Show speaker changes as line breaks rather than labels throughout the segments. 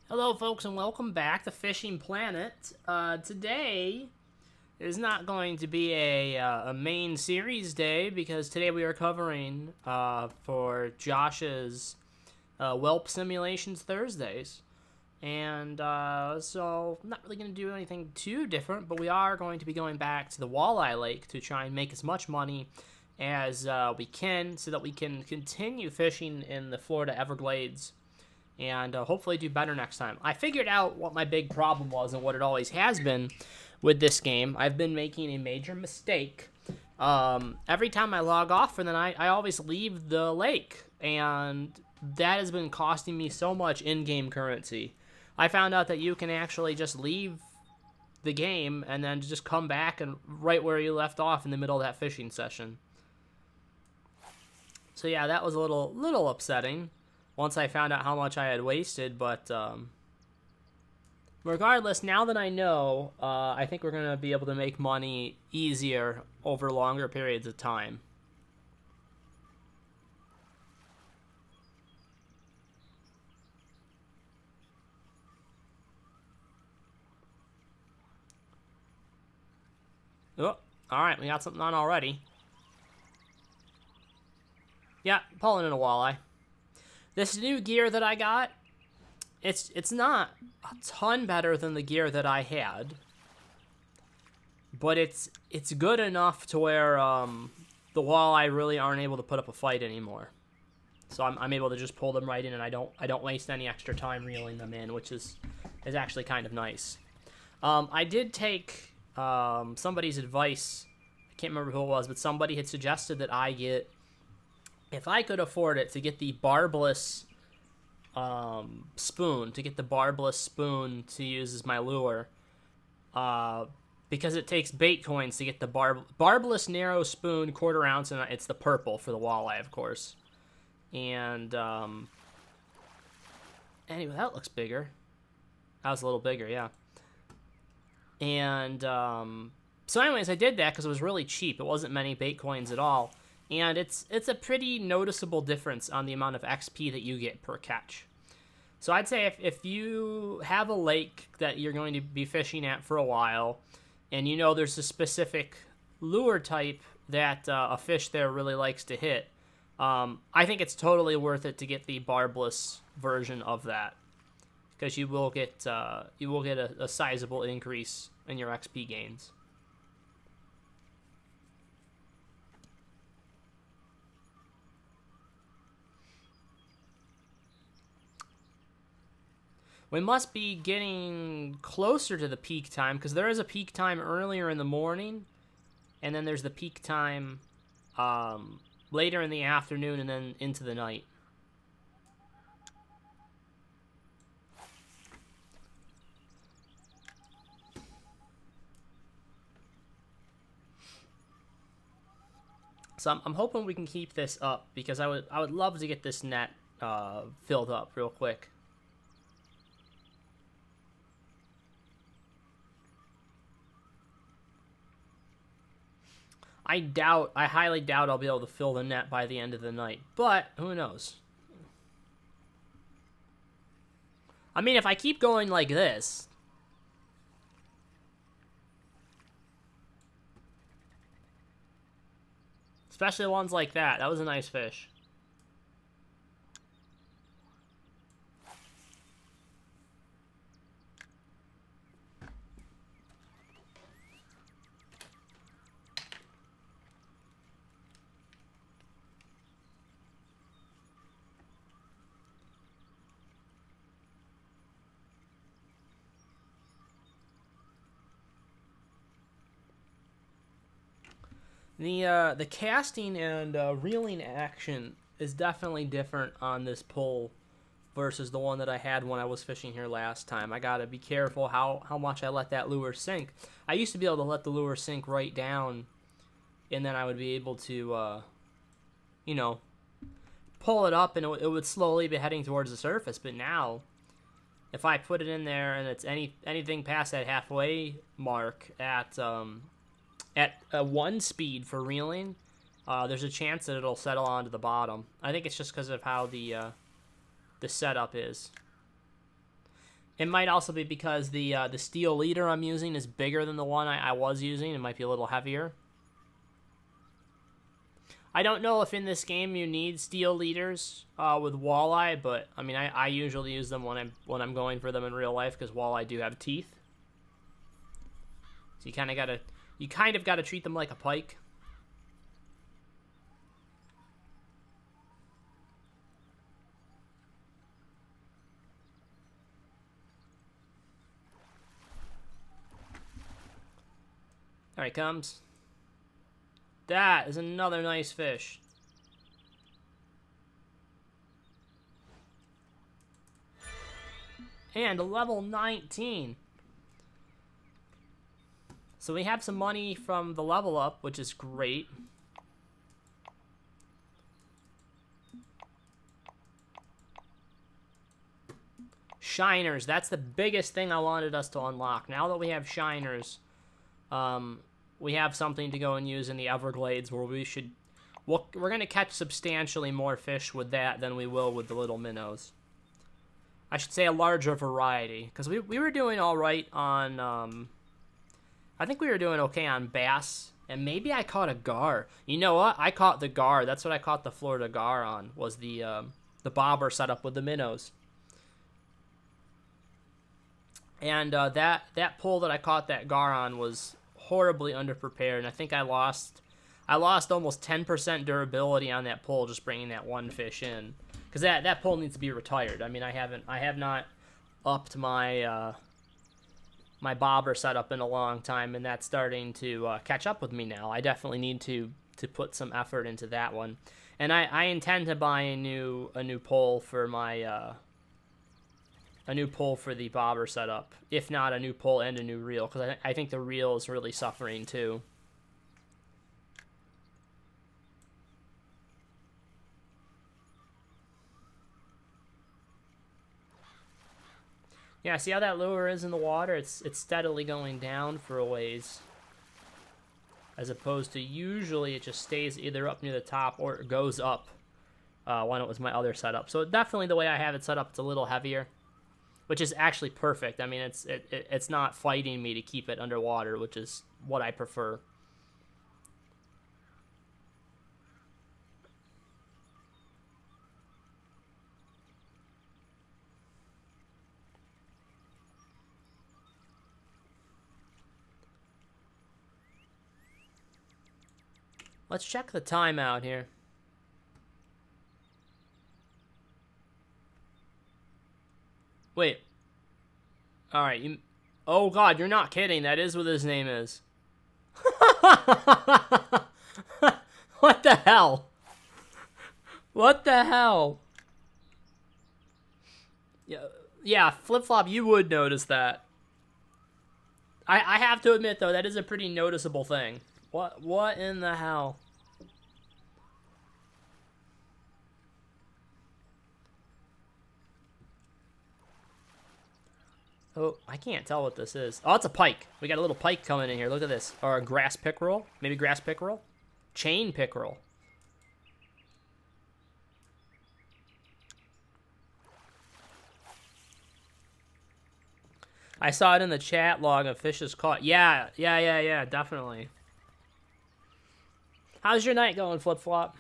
Hello, folks, and welcome back to Fishing Planet. Today is not going to be a main series day because today we are covering for Josh's Welpsimulations Thursdays. And so I'm not really going to do anything too different, but we are going to be going back to the Walleye Lake to try and make as much money as we can so that we can continue fishing in the Florida Everglades and hopefully do better next time. I figured out what my big problem was and what it always has been with this game. I've been making a major mistake. Every time I log off for the night, I always leave the lake, and that has been costing me so much in-game currency. I found out that you can actually just leave the game and then just come back and right where you left off in the middle of that fishing session. So yeah, that was a little upsetting once I found out how much I had wasted, but regardless, now that I know, I think we're going to be able to make money easier over longer periods of time. Oh, alright, we got something on already. Yeah, pulling in a walleye. This new gear that I got, it's not a ton better than the gear that I had, but it's good enough to where the walleye really aren't able to put up a fight anymore. So I'm able to just pull them right in, and I don't waste any extra time reeling them in, which is actually kind of nice. I did take somebody's advice. I can't remember who it was, but somebody had suggested that I get, if I could afford it, to get the barbless spoon, to to use as my lure, because it takes bait coins to get the barbless narrow spoon, quarter ounce, and it's the purple for the walleye, of course. And anyway, that looks bigger. That was a little bigger, yeah. And so anyways, I did that because it was really cheap. It wasn't many bait coins at all. And it's a pretty noticeable difference on the amount of XP that you get per catch. So I'd say if you have a lake that you're going to be fishing at for a while, and you know there's a specific lure type that a fish there really likes to hit, I think it's totally worth it to get the barbless version of that, because you will get a sizable increase in your XP gains. We must be getting closer to the peak time, because there is a peak time earlier in the morning, and then there's the peak time later in the afternoon, and then into the night. So I'm hoping we can keep this up, because I would love to get this net filled up real quick. I highly doubt I'll be able to fill the net by the end of the night, but who knows? I mean, if I keep going like this, especially ones like that was a nice fish. The casting and reeling action is definitely different on this pull versus the one that I had when I was fishing here last time. I gotta be careful how much I let that lure sink. I used to be able to let the lure sink right down, and then I would be able to, you know, pull it up, and it would slowly be heading towards the surface. But now, if I put it in there and it's anything past that halfway mark at a 1 speed for reeling, there's a chance that it'll settle onto the bottom. I think it's just because of how the setup is. It might also be because the steel leader I'm using is bigger than the one I was using. It might be a little heavier. I don't know if in this game you need steel leaders with walleye, but I mean I usually use them when I'm going for them in real life because walleye do have teeth. So you kind of gotta treat them like a pike. There he comes. That is another nice fish. And a level 19. So we have some money from the level up, which is great. Shiners, that's the biggest thing I wanted us to unlock. Now that we have shiners, we have something to go and use in the Everglades where we're going to catch substantially more fish with that than we will with the little minnows. I should say a larger variety, because we were doing all right on, I think we were doing okay on bass, and maybe I caught a gar. You know what? I caught the gar. That's what I caught the Florida gar on, was the bobber setup with the minnows. And that pull that I caught that gar on was horribly underprepared, and I think I lost almost 10% durability on that pull just bringing that one fish in, because that pull needs to be retired. I mean, I have not upped my my bobber setup in a long time, and that's starting to catch up with me now. I definitely need to put some effort into that one, and I intend to buy a new pole for my a new pole for the bobber setup, if not a new pole and a new reel, because I think the reel is really suffering too. Yeah, see how that lure is in the water? It's steadily going down for a ways, as opposed to usually it just stays either up near the top or it goes up when it was my other setup. So definitely the way I have it set up, it's a little heavier, which is actually perfect. I mean, it's not fighting me to keep it underwater, which is what I prefer. Let's check the time out here. Wait. Alright, oh god, you're not kidding. That is what his name is. What the hell? What the hell? Yeah, Flip-Flop, you would notice that. I have to admit, though, that is a pretty noticeable thing. What in the hell? Oh, I can't tell what this is. Oh, it's a pike. We got a little pike coming in here. Look at this. Or a grass pickerel. Maybe grass pickerel? Chain pickerel. I saw it in the chat log of fishes caught. Yeah, definitely. How's your night going, Flip-Flop?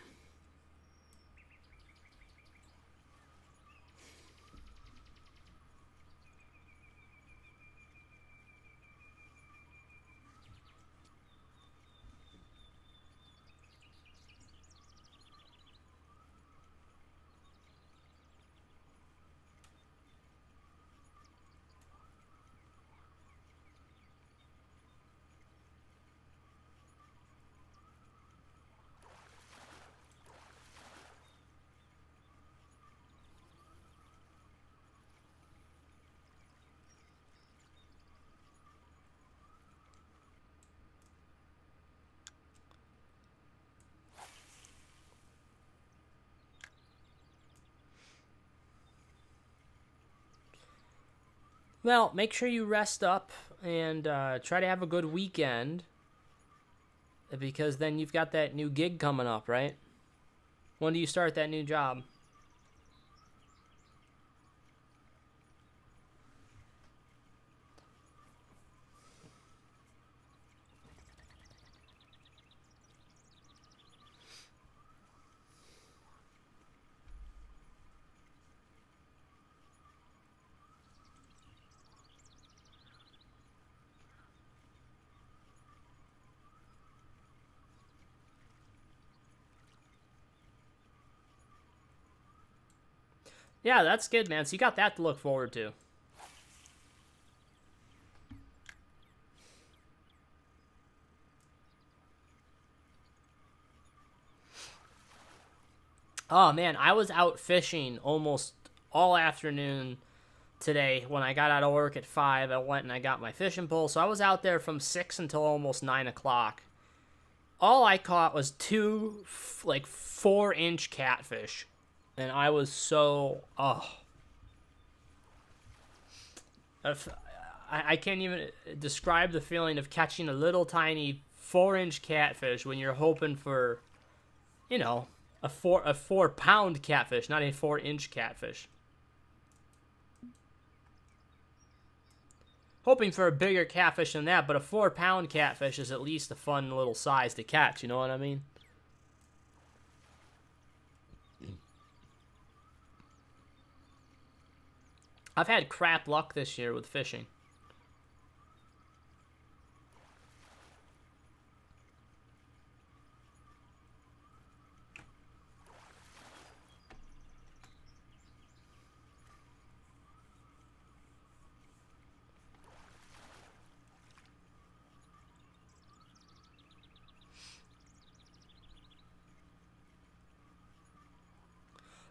Well, make sure you rest up and try to have a good weekend, because then you've got that new gig coming up, right? When do you start that new job? Yeah, that's good, man. So you got that to look forward to. Oh, man, I was out fishing almost all afternoon today. When I got out of work at 5, I went and I got my fishing pole. So I was out there from 6 until almost 9 o'clock. All I caught was two, like, 4-inch catfish. And I was so, I can't even describe the feeling of catching a little tiny 4-inch catfish when you're hoping for, you know, a 4-pound catfish, not a 4-inch catfish. Hoping for a bigger catfish than that, but a 4-pound catfish is at least a fun little size to catch, you know what I mean? I've had crap luck this year with fishing.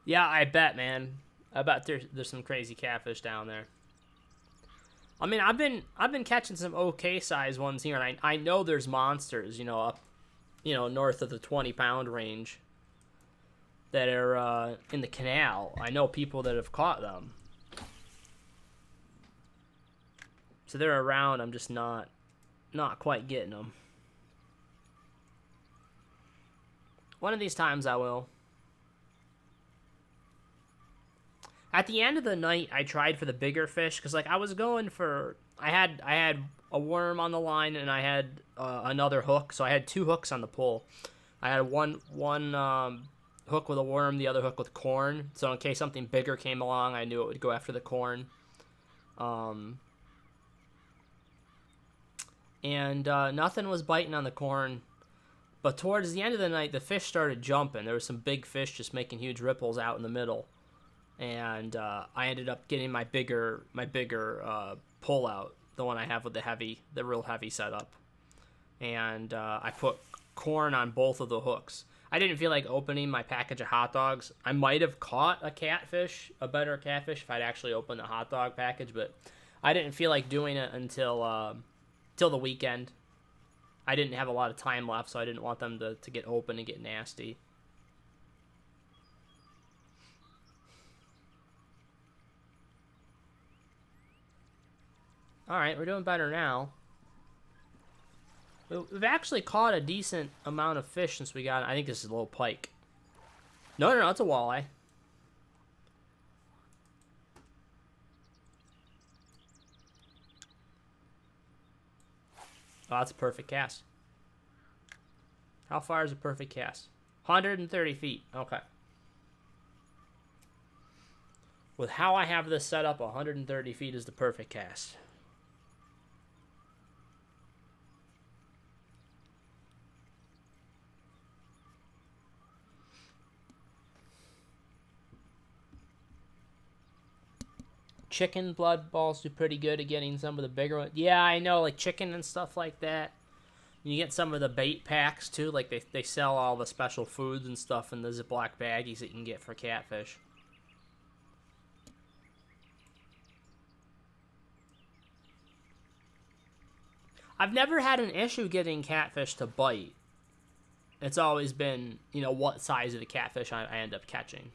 Yeah, I bet, man. I bet there's some crazy catfish down there. I mean, I've been catching some okay size ones here, and I know there's monsters, up, north of the 20-pound range that are in the canal. I know people that have caught them, so they're around. I'm just not quite getting them. One of these times I will. At the end of the night, I tried for the bigger fish because, like, I was going for. I had a worm on the line and I had another hook, so I had 2 hooks on the pole. I had one hook with a worm, the other hook with corn. So in case something bigger came along, I knew it would go after the corn. And nothing was biting on the corn. But towards the end of the night, the fish started jumping. There was some big fish just making huge ripples out in the middle. And I ended up getting my bigger pull out, the one I have with the real heavy setup, and I put corn on both of the hooks. I didn't feel like opening my package of hot dogs. I might have caught a better catfish, if I'd actually opened the hot dog package, but I didn't feel like doing it until the weekend. I didn't have a lot of time left, so I didn't want them to get open and get nasty. Alright, we're doing better now. We've actually caught a decent amount of fish since we got it. I think this is a little pike. No, it's a walleye. Oh, that's a perfect cast. How far is a perfect cast? 130 feet. Okay. With how I have this set up, 130 feet is the perfect cast. Chicken blood balls do pretty good at getting some of the bigger ones. Yeah, I know, like chicken and stuff like that. You get some of the bait packs too, like they sell all the special foods and stuff in the Ziploc baggies that you can get for catfish. I've never had an issue getting catfish to bite. It's always been, what size of the catfish I end up catching.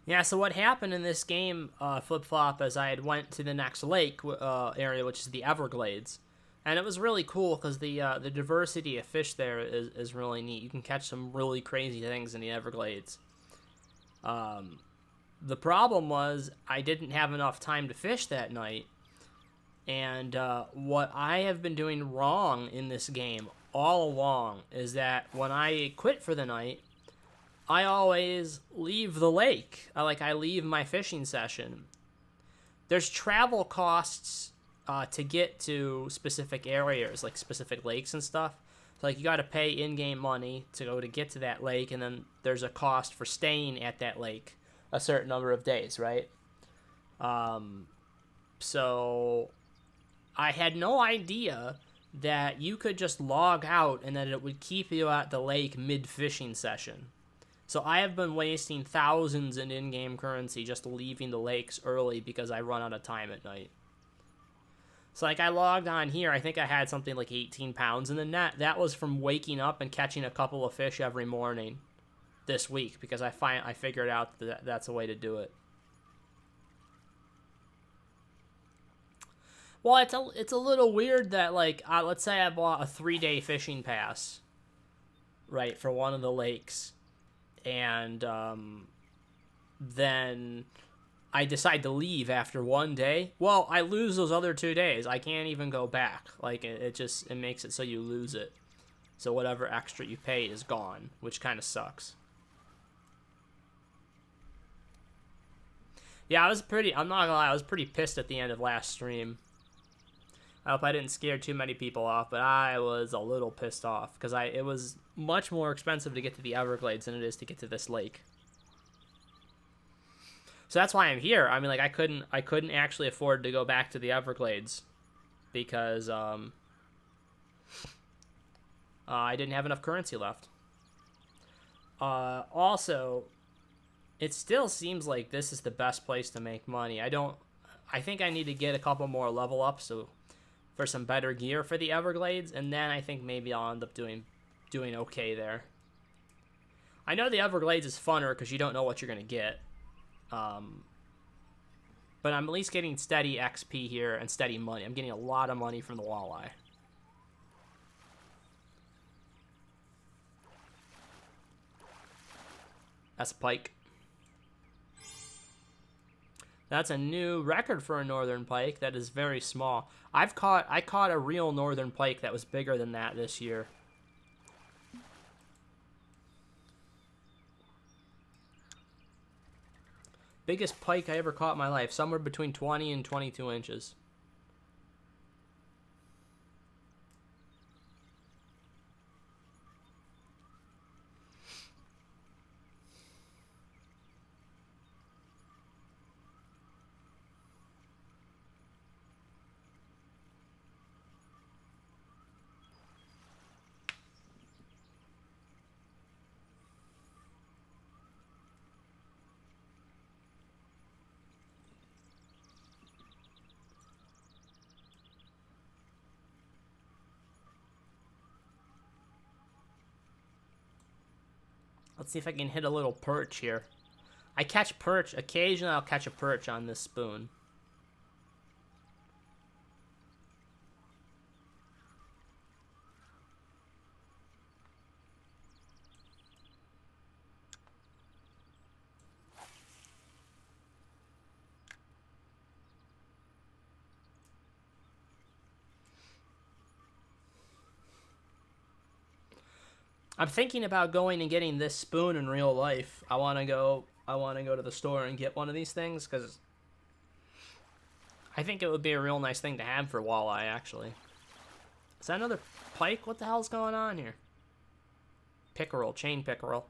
Yeah, so what happened in this game, Flip Flop, is I had went to the next lake area, which is the Everglades, And it was really cool because the diversity of fish there is really neat. You can catch some really crazy things in the Everglades. The problem was I didn't have enough time to fish that night. And what I have been doing wrong in this game all along is that when I quit for the night, I always leave the lake. I leave my fishing session. There's travel costs to get to specific areas, like specific lakes and stuff. So, like, you got to pay in-game money to go to get to that lake, and then there's a cost for staying at that lake a certain number of days, right? So I had no idea that you could just log out and that it would keep you at the lake mid-fishing session. So I have been wasting thousands in in-game currency just leaving the lakes early because I run out of time at night. So, like, I logged on here. I think I had something like 18 pounds in the net. That was from waking up and catching a couple of fish every morning this week because I figured out that that's a way to do it. Well, it's a little weird that, like, let's say I bought a 3-day fishing pass, right, for one of the lakes, and then I decide to leave after one day. Well, I lose those other 2 days. I can't even go back. Like, it makes it so you lose it. So whatever extra you paid is gone, which kind of sucks. Yeah, I'm not gonna lie, I was pretty pissed at the end of last stream. I hope I didn't scare too many people off, but I was a little pissed off because it was much more expensive to get to the Everglades than it is to get to this lake. So that's why I'm here. I mean, like, I couldn't actually afford to go back to the Everglades because I didn't have enough currency left. Also, it still seems like this is the best place to make money. I think I need to get a couple more level ups for some better gear for the Everglades, and then I think maybe I'll end up doing okay there. I know the Everglades is funner because you don't know what you're gonna get. But I'm at least getting steady XP here and steady money. I'm getting a lot of money from the walleye. That's a pike. That's a new record for a northern pike. That is very small. I caught a real northern pike that was bigger than that this year. Biggest pike I ever caught in my life, somewhere between 20 and 22 inches. Let's see if I can hit a little perch here. I catch perch. Occasionally I'll catch a perch on this spoon. I'm thinking about going and getting this spoon in real life. I want to go to the store and get one of these things because I think it would be a real nice thing to have for walleye, actually. Is that another pike? What the hell's going on here? Pickerel, chain pickerel.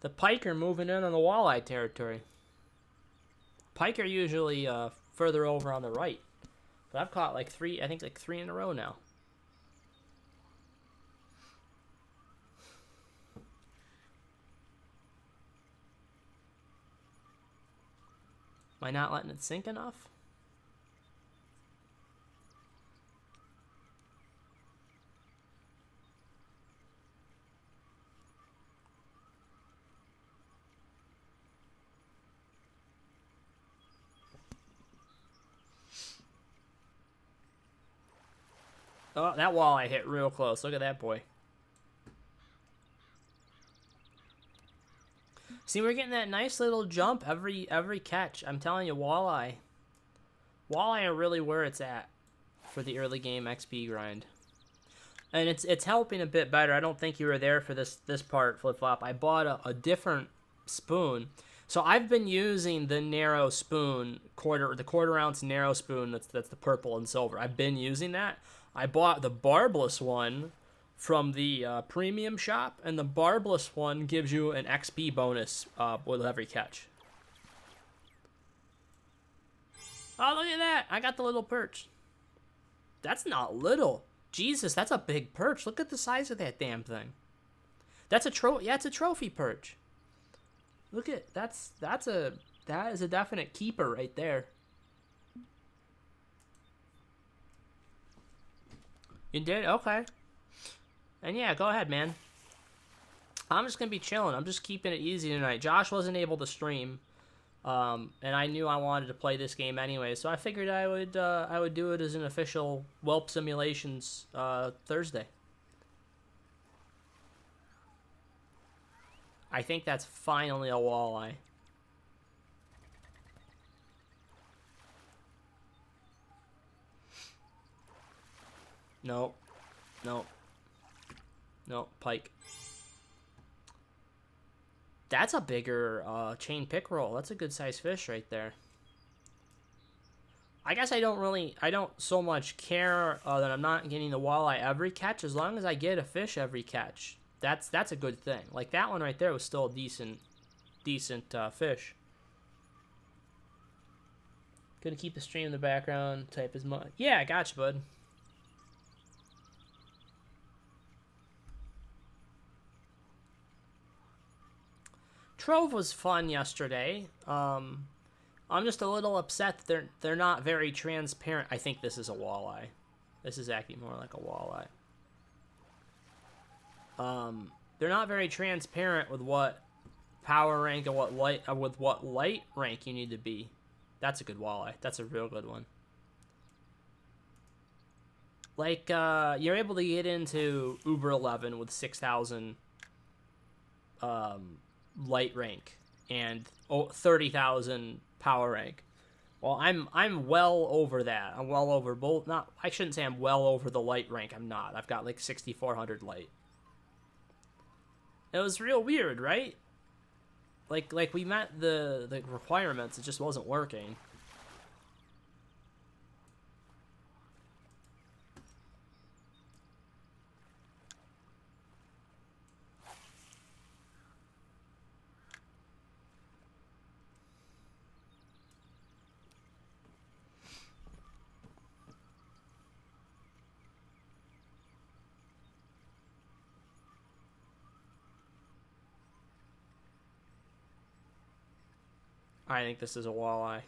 The pike are moving in on the walleye territory. Pike are usually further over on the right. But I've caught like three in a row now. Am I not letting it sink enough? Oh, that walleye hit real close. Look at that boy. See, we're getting that nice little jump every catch. I'm telling you, walleye. Walleye are really where it's at for the early game XP grind. And it's helping a bit better. I don't think you were there for this part, Flip Flop. I bought a different spoon. So I've been using the narrow spoon, the quarter ounce narrow spoon that's the purple and silver. I've been using that. I bought the barbless one from the premium shop, and the barbless one gives you an XP bonus with every catch. Oh, look at that. I got the little perch. That's not little. Jesus, that's a big perch. Look at the size of that damn thing. That's a trophy. Yeah, it's a trophy perch. Look at that is a definite keeper right there. You did? Okay. And yeah, go ahead, man. I'm just gonna be chilling. I'm just keeping it easy tonight. Josh wasn't able to stream, and I knew I wanted to play this game anyway, so I figured I would do it as an official Welpsimulations Thursday. I think that's finally a walleye. Nope. Nope. Nope. Pike. That's a bigger chain pickerel. That's a good sized fish right there. I guess I don't so much care that I'm not getting the walleye every catch. As long as I get a fish every catch, that's a good thing. Like that one right there was still a decent fish. Gonna keep the stream in the background. Type as much. Yeah, I got you, bud. Trove was fun yesterday. I'm just a little upset that they're not very transparent. I think this is a walleye. This is acting more like a walleye. They're not very transparent with what power rank and what light rank you need to be. That's a good walleye. That's a real good one. Like you're able to get into Uber 11 with 6,000 light rank and 30,000 power rank. Well, I'm well over that. I'm well over both. I shouldn't say I'm well over the light rank. I'm not. I've got like 6,400 light. It was real weird, right? Like we met the requirements. It just wasn't working. I think this is a walleye.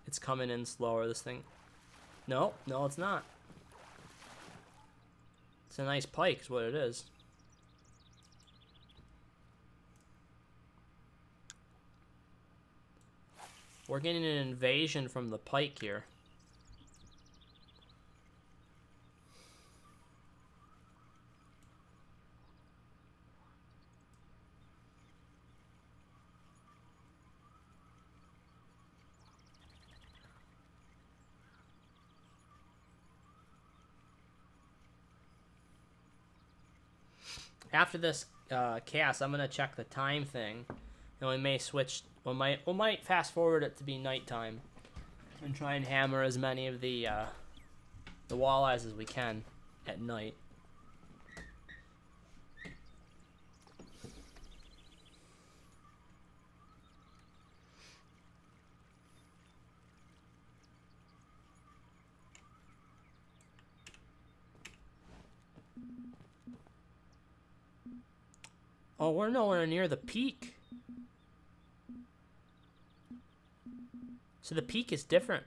It's coming in slower, this thing. No, it's not. It's a nice pike is what it is. We're getting an invasion from the pike here. After this cast, I'm gonna check the time thing, and we may switch. We might fast forward it to be nighttime, and try and hammer as many of the walleyes as we can at night. Oh, we're nowhere near the peak. So the peak is different.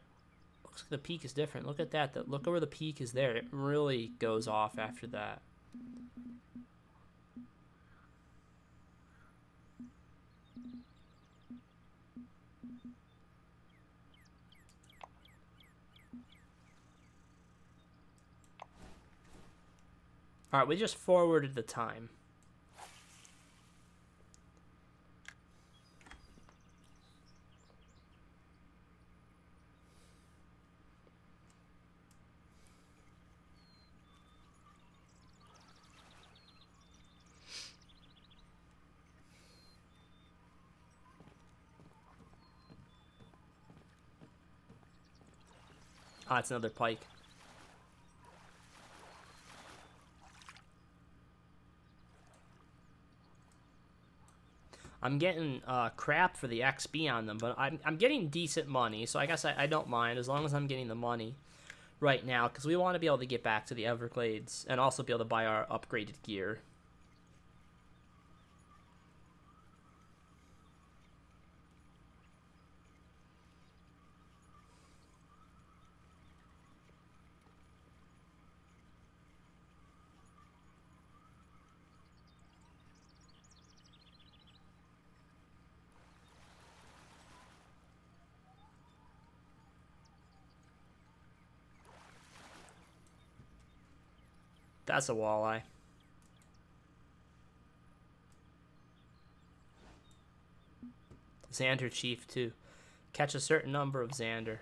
Looks like the peak is different. Look at that. Look where the peak is there. It really goes off after that. Alright, we just forwarded the time. Ah, it's another pike. I'm getting crap for the XP on them, but I'm getting decent money, so I guess I don't mind as long as I'm getting the money right now, because we want to be able to get back to the Everglades and also be able to buy our upgraded gear. That's a walleye. Xander Chief, too. Catch a certain number of Xander.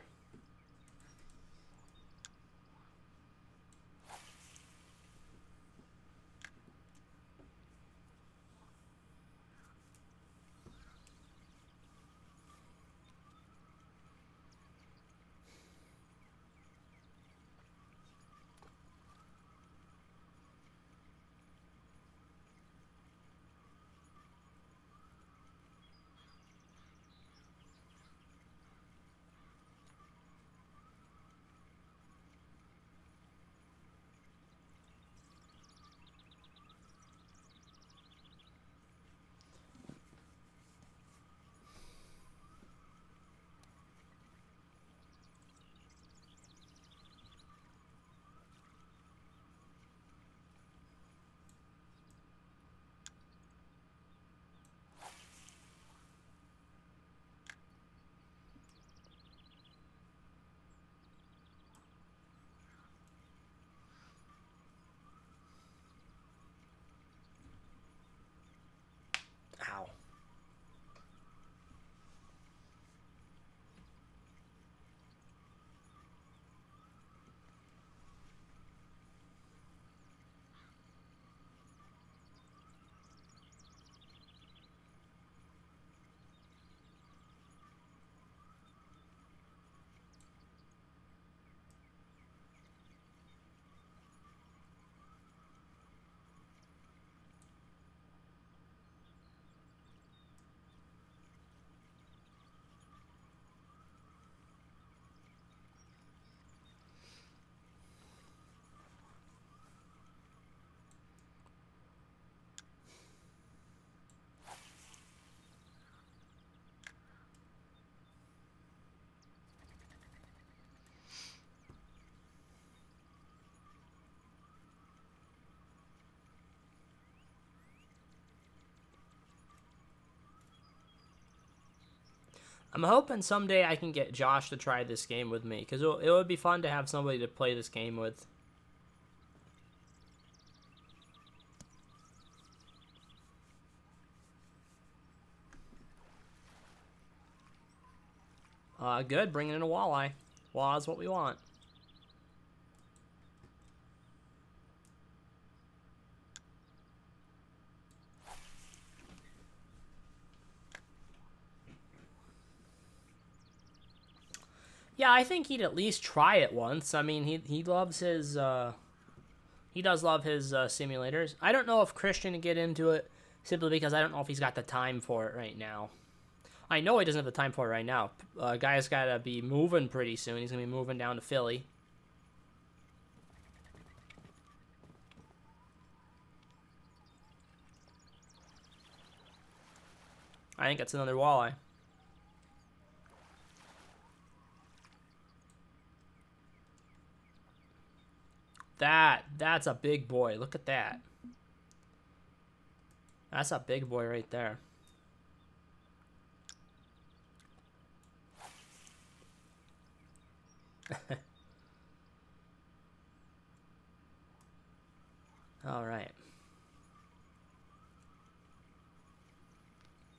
Ow. I'm hoping someday I can get Josh to try this game with me, because it would be fun to have somebody to play this game with. Good, bringing in a walleye. Walleye's what we want. Yeah, I think he'd at least try it once. I mean, he loves his, he does love his simulators. I don't know if Christian would get into it, simply because I don't know if he's got the time for it right now. I know he doesn't have the time for it right now. Guy's got to be moving pretty soon. He's going to be moving down to Philly. I think that's another walleye. That's a big boy. Look at that. That's a big boy right there. All right.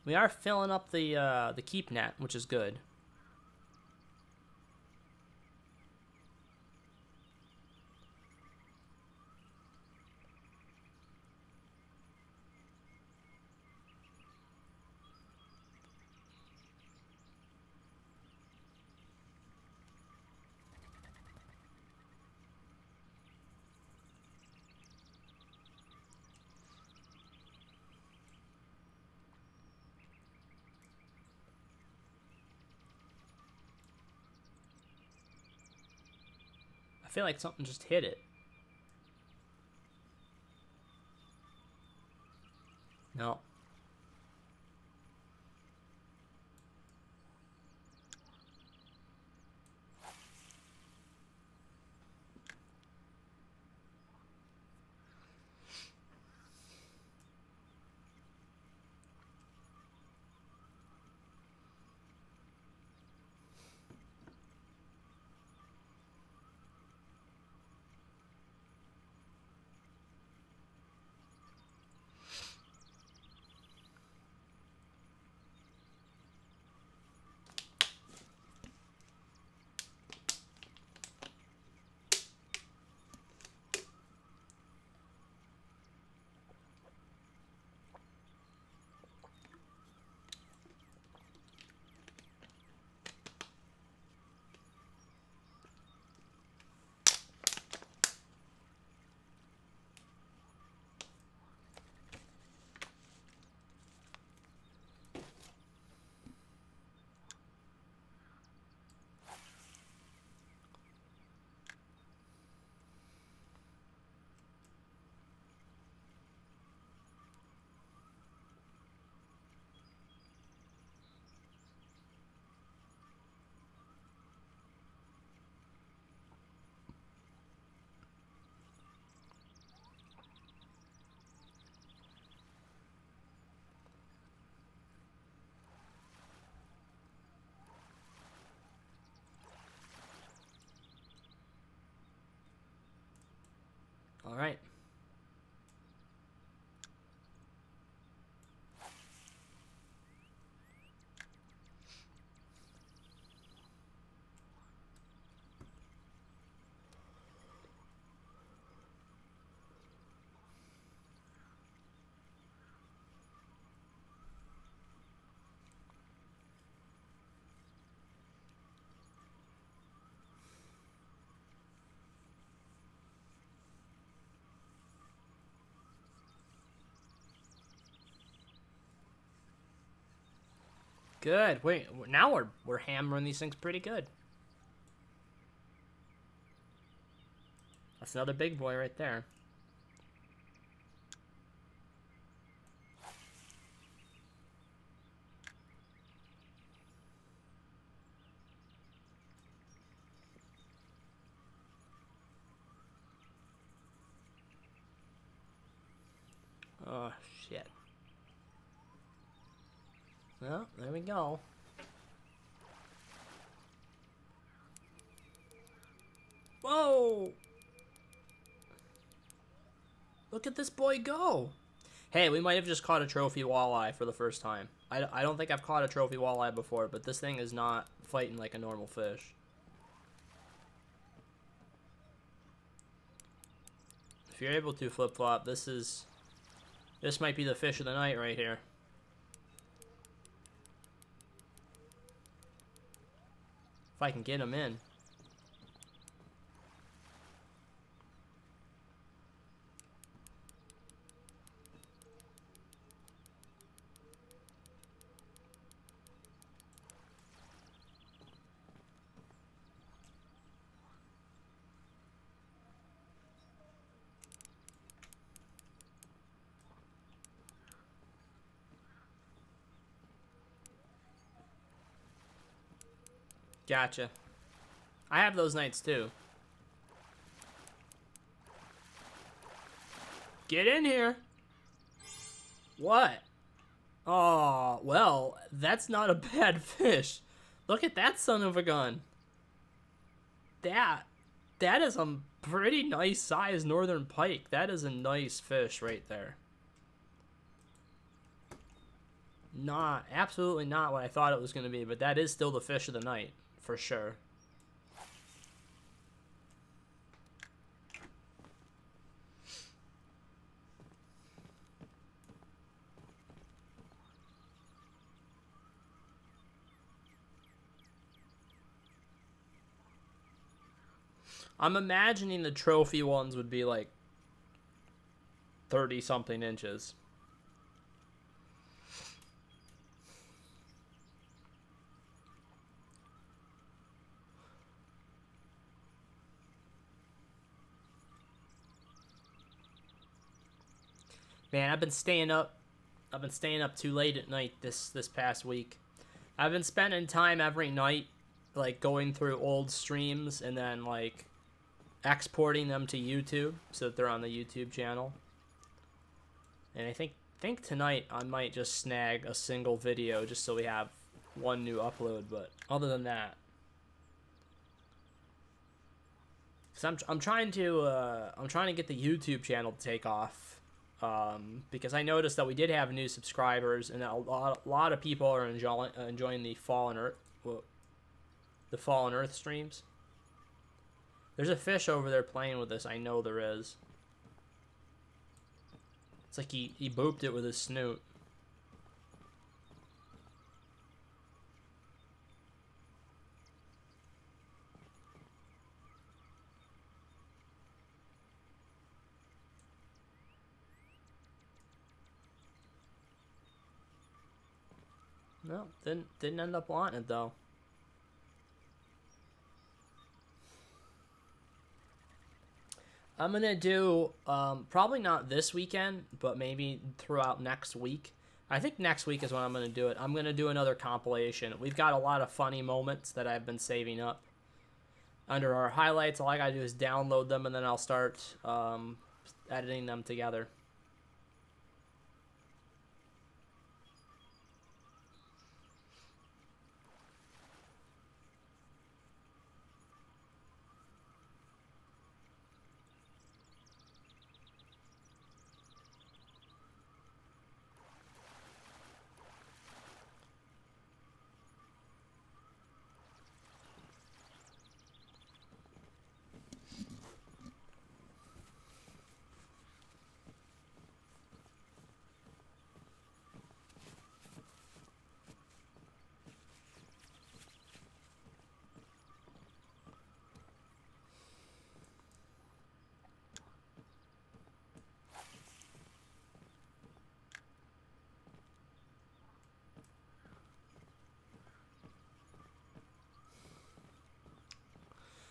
We are filling up the keep net, which is good. I feel like something just hit it. No. All right. Good. Wait, now we're hammering these things pretty good. That's another big boy right there. Oh, shit. Well, there we go. Whoa! Look at this boy go! Hey, we might have just caught a trophy walleye for the first time. I don't think I've caught a trophy walleye before, but this thing is not fighting like a normal fish. If you're able to flip-flop, this might be the fish of the night right here. If I can get him in. Gotcha. I have those nights too. Get in here. What? Oh, well, that's not a bad fish. Look at that son of a gun. That is a pretty nice size northern pike. That is a nice fish right there. not absolutely not what I thought it was going to be, but that is still the fish of the night for sure. I'm imagining the trophy ones would be like 30 something inches. Man, I've been staying up. I've been staying up too late at night this past week. I've been spending time every night, like going through old streams and then like exporting them to YouTube so that they're on the YouTube channel. And I think tonight I might just snag a single video just so we have one new upload. But other than that, because I'm trying to get the YouTube channel to take off. Because I noticed that we did have new subscribers, and a lot of people are enjoying the Fallen Earth streams. There's a fish over there playing with us. I know there is. It's like he booped it with his snoot. No, didn't end up wanting it though. I'm gonna do probably not this weekend, but maybe throughout next week. I think next week is when I'm gonna do it. I'm gonna do another compilation. We've got a lot of funny moments that I've been saving up under our highlights. All I gotta do is download them, and then I'll start editing them together.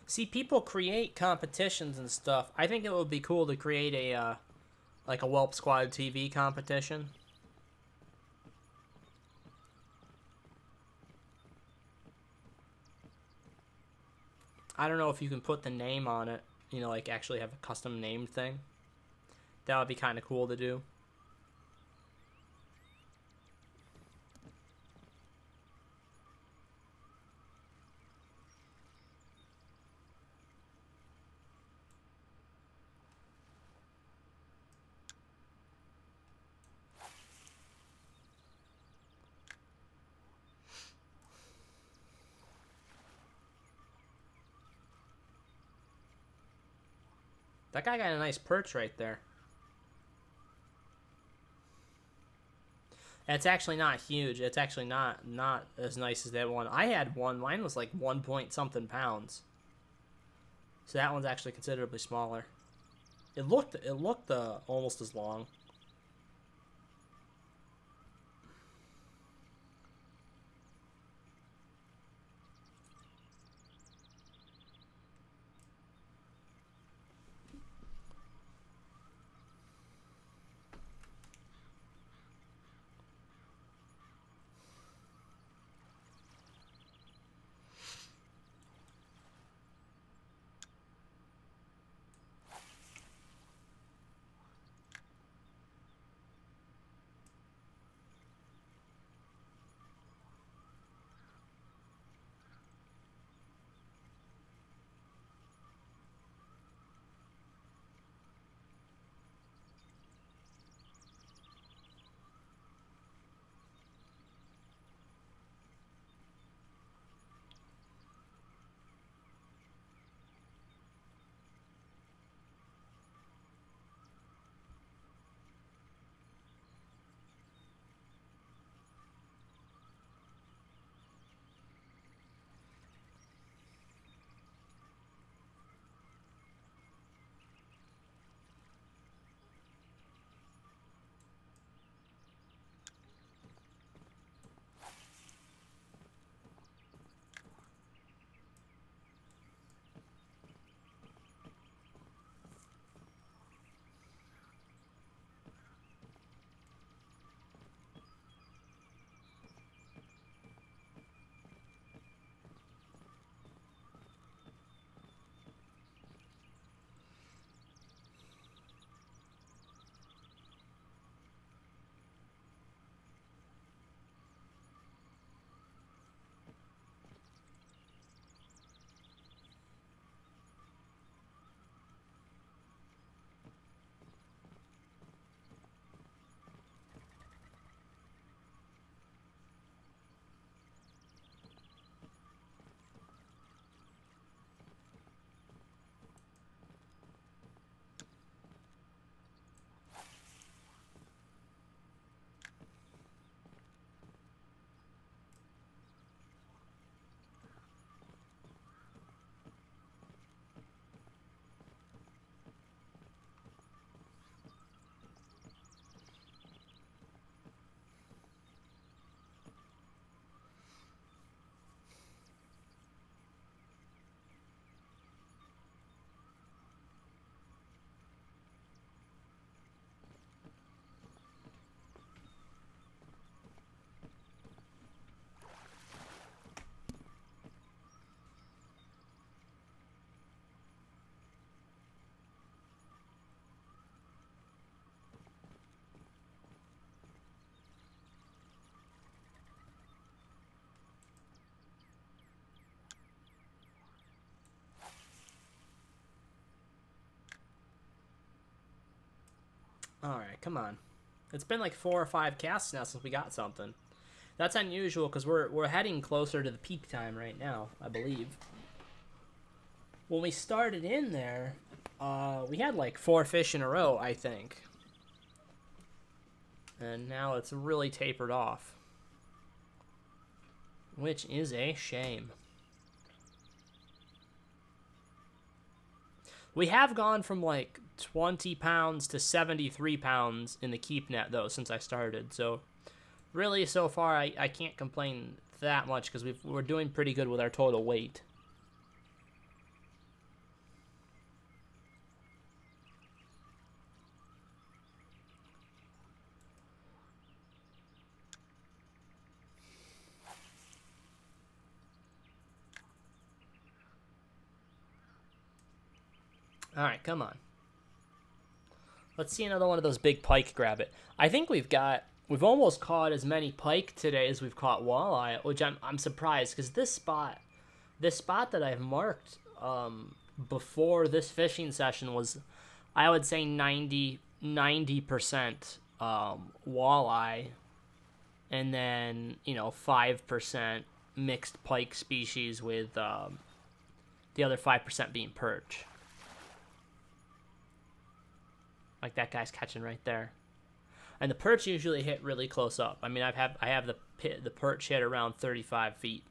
See, people create competitions and stuff. I think it would be cool to create a like a Whelp Squad TV competition. I don't know if you can put the name on it, you know, like actually have a custom named thing. That would be kind of cool to do. That guy got a nice perch right there. It's actually not huge. It's actually not as nice as that one. I had one. Mine was like 1 point something pounds. So that one's actually considerably smaller. It looked almost as long. Alright, come on. It's been like 4 or 5 casts now since we got something. That's unusual because we're heading closer to the peak time right now, I believe. When we started in there, we had like 4 fish in a row, I think. And now it's really tapered off. Which is a shame. We have gone from like 20 pounds to 73 pounds in the keep net, though, since I started. So, really, so far, I can't complain that much because we're doing pretty good with our total weight. Alright, come on. Let's see another one of those big pike grab it. I think we've almost caught as many pike today as we've caught walleye, which I'm surprised because this spot that I've marked before this fishing session was, I would say 90% walleye, and then 5% mixed pike species with the other 5% being perch. Like that guy's catching right there, and the perch usually hit really close up. I mean, I have the perch hit around 35 feet.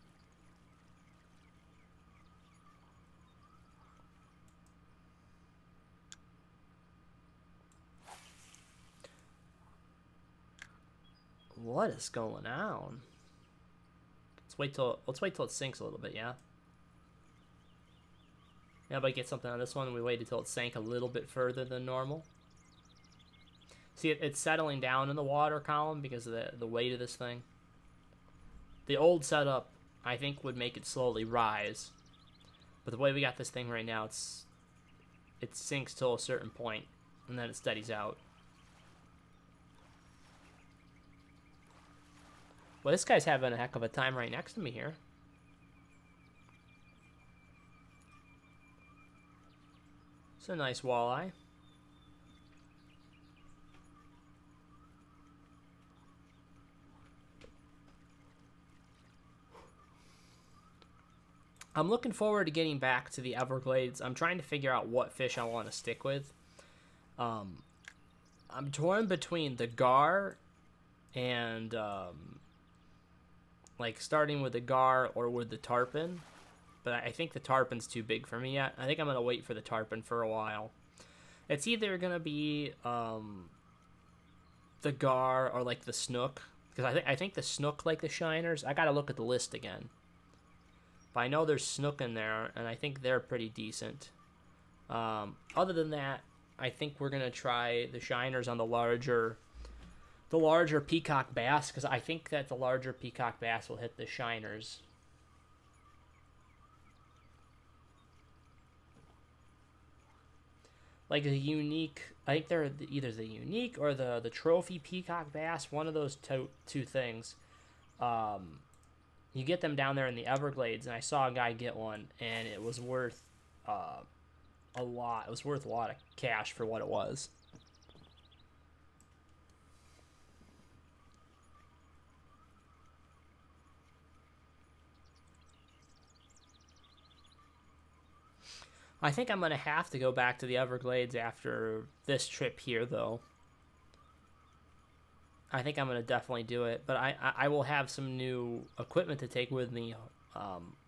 What is going on? Let's wait till it sinks a little bit. Yeah. Yeah, but I get something on this one. We waited till it sank a little bit further than normal. See, it's settling down in the water column because of the weight of this thing. The old setup, I think, would make it slowly rise. But the way we got this thing right now, it sinks till a certain point, and then it steadies out. Well, this guy's having a heck of a time right next to me here. It's a nice walleye. I'm looking forward to getting back to the Everglades. I'm trying to figure out what fish I want to stick with. I'm torn between the gar and like starting with the gar or with the tarpon. But I think the tarpon's too big for me yet. I think I'm going to wait for the tarpon for a while. It's either going to be the gar or like the snook. Because I think the snook like the shiners. I got to look at the list again. But I know there's snook in there, and I think they're pretty decent. Other than that, I think we're going to try the shiners on the larger peacock bass, because I think that the larger peacock bass will hit the shiners. Like the unique, I think they're either the unique or the trophy peacock bass, one of those two things. You get them down there in the Everglades, and I saw a guy get one, and it was worth a lot. It was worth a lot of cash for what it was. I think I'm going to have to go back to the Everglades after this trip here, though. I think I'm going to definitely do it, but I will have some new equipment to take with me,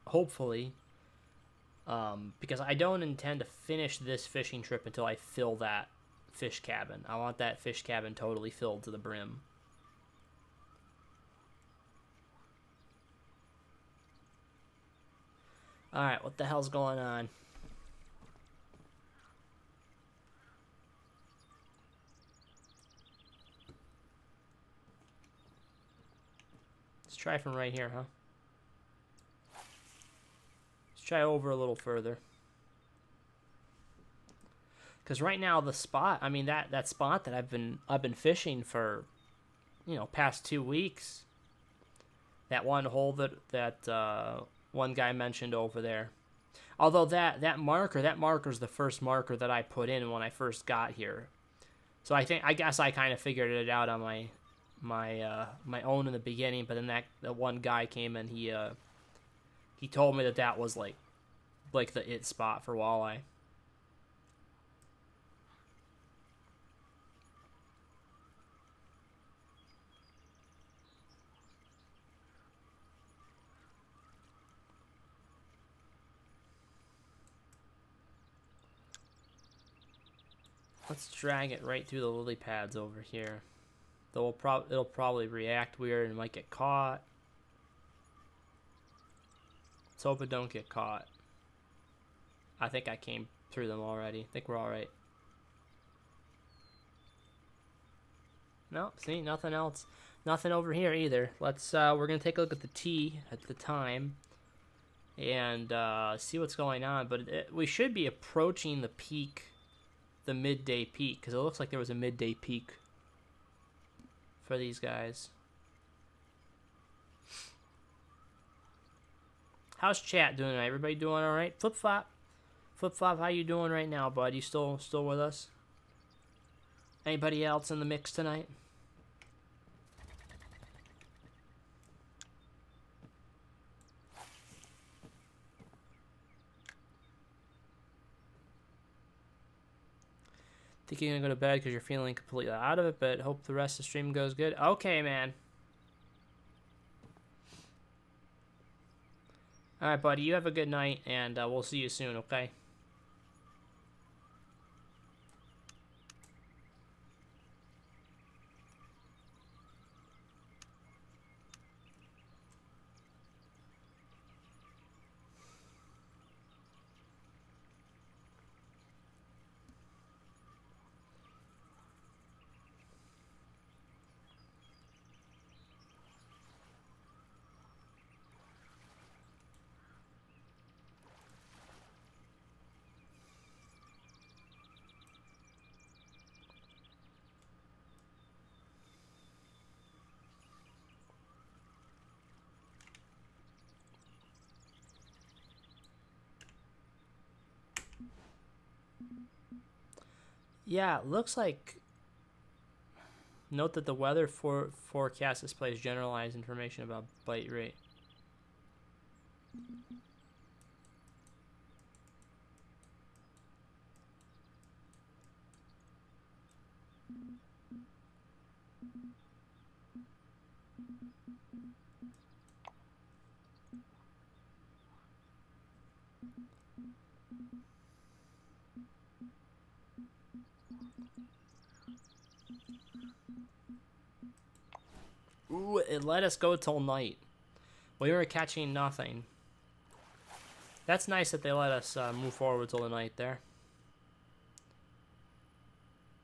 hopefully, because I don't intend to finish this fishing trip until I fill that fish cabin. I want that fish cabin totally filled to the brim. Alright, what the hell's going on? Try from right here, huh? Let's try over a little further. Because right now the spot, I mean that spot that I've been fishing for, past 2 weeks. That one hole that one guy mentioned over there. Although that marker's the first marker that I put in when I first got here. So I guess I kind of figured it out on my own in the beginning, but then that one guy came and he told me that was like the it spot for walleye. Let's drag it right through the lily pads over here. Though it'll probably react weird and might get caught. Let's hope it don't get caught. I think I came through them already. I think we're alright. No, see, nothing else. Nothing over here either. We're gonna take a look at the T at the time and see what's going on. But we should be approaching the peak, the midday peak, because it looks like there was a midday peak for these guys. How's chat doing tonight? Everybody doing all right? Flip Flop, how you doing right now, bud? You still with us? Anybody else in the mix tonight? Think you're gonna go to bed because you're feeling completely out of it, but hope the rest of the stream goes good. Okay, man. All right, buddy. You have a good night, and we'll see you soon. Okay. Yeah, looks like. Note that the weather forecast displays generalized information about bite rate. Ooh, it let us go till night. We were catching nothing. That's nice that they let us move forward till the night there.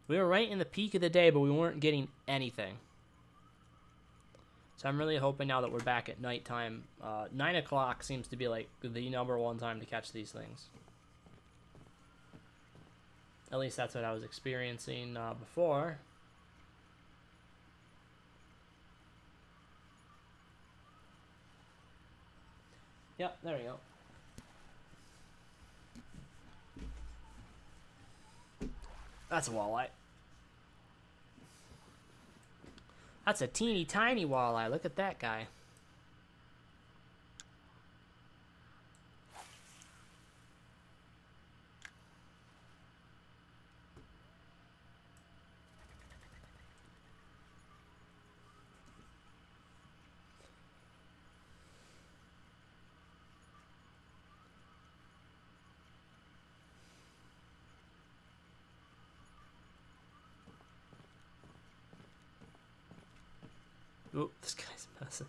We were right in the peak of the day, but we weren't getting anything. So I'm really hoping now that we're back at nighttime. 9 o'clock seems to be like the #1 time to catch these things. At least that's what I was experiencing before. Yep, there we go. That's a walleye. That's a teeny tiny walleye. Look at that guy. Ooh, this guy's messing.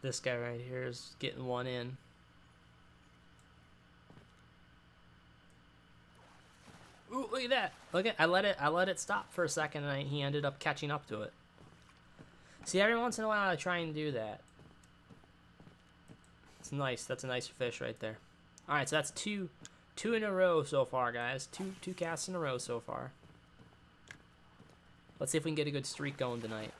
This guy right here is getting one in. Ooh, look at that. Look at I let it stop for a second and he ended up catching up to it. See, every once in a while I try and do that. It's nice. That's a nice fish right there. Alright, so that's two in a row so far, guys. Two casts in a row so far. Let's see if we can get a good streak going tonight.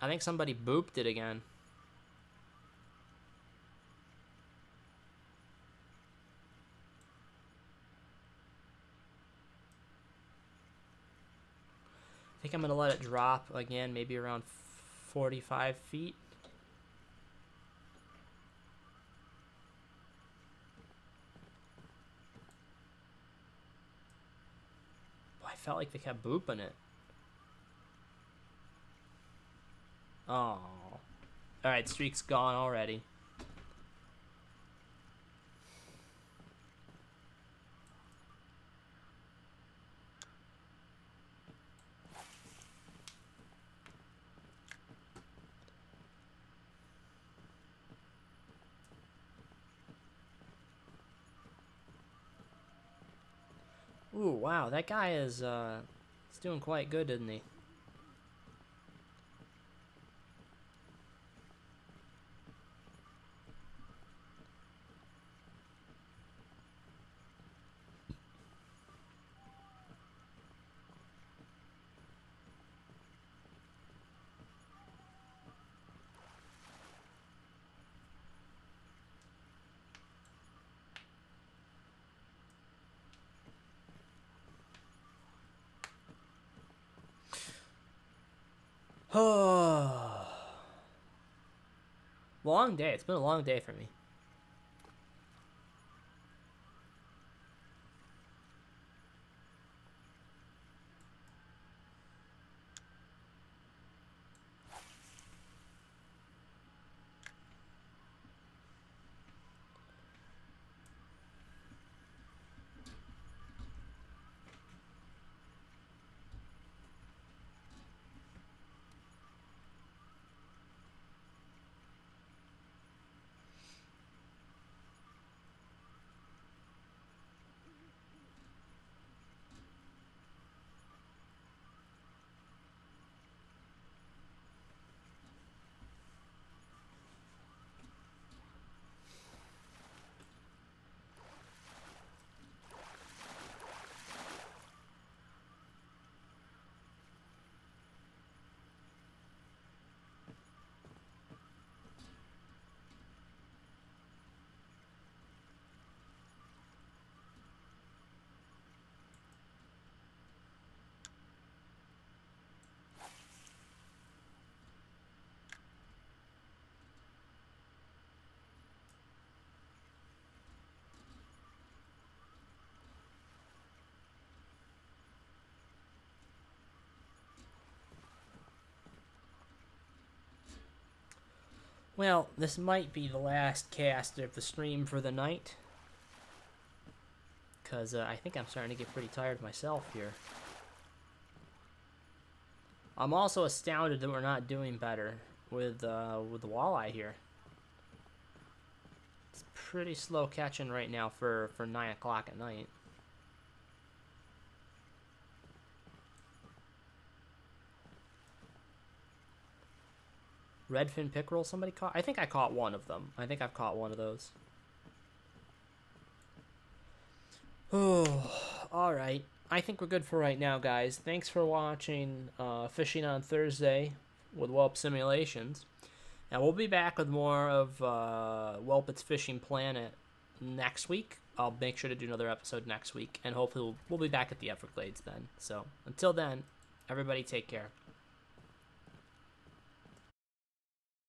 I think somebody booped it again. I think I'm going to let it drop again, maybe around 45 feet. Boy, I felt like they kept booping it. Oh. Alright, streak's gone already. Ooh, wow, that guy is, he's doing quite good, isn't he? Oh. Long day. It's been a long day for me. Well, this might be the last cast of the stream for the night. Because I think I'm starting to get pretty tired myself here. I'm also astounded that we're not doing better with the walleye here. It's pretty slow catching right now for 9 o'clock at night. Redfin pickerel somebody caught? I think I caught one of them. I think I've caught one of those. Oh, alright. I think we're good for right now, guys. Thanks for watching Fishing on Thursday with Welp Simulations. And we'll be back with more of Welpit's Fishing Planet next week. I'll make sure to do another episode next week. And hopefully we'll be back at the Everglades then. So until then, everybody take care.